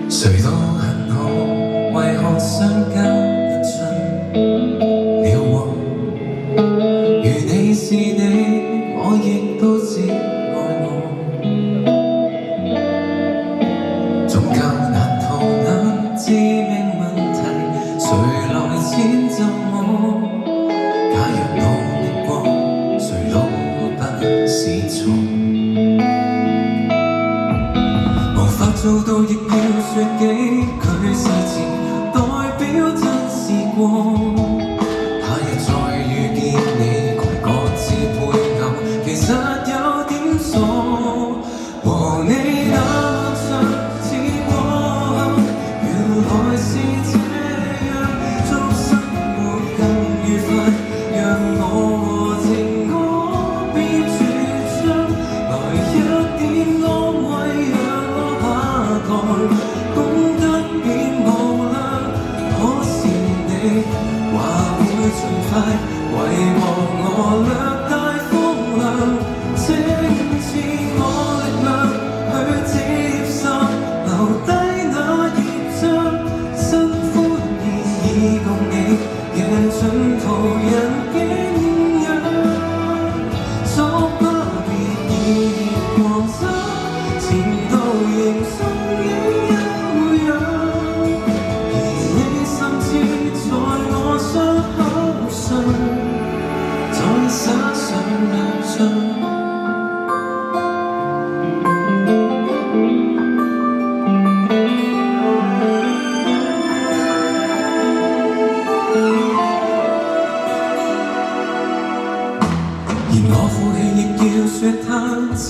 誰都很好，為何相交不盡了夢？如你是你，我亦都只愛我，總較難逃那致命問題，誰來遷就我？假若努力過，誰都不是錯。無法做到亦要說幾句事前，代表真試過。他日再遇見你，各自配偶，其實有點傻。和你那晚上似過後，原來是這樣，祝生活更愉快，讓我和情歌變絕唱，來一點安慰，讓我下台，功德變無量。可是你話會盡快遺忘我略帶風涼，請賜我力量去接受，留低那頁章，新歡意已共你，讓盡途人景仰。作不別已熱光走，前度仍蹤影悠揚，而你甚至在我傷口上再灑上兩張。而我負氣亦要說他這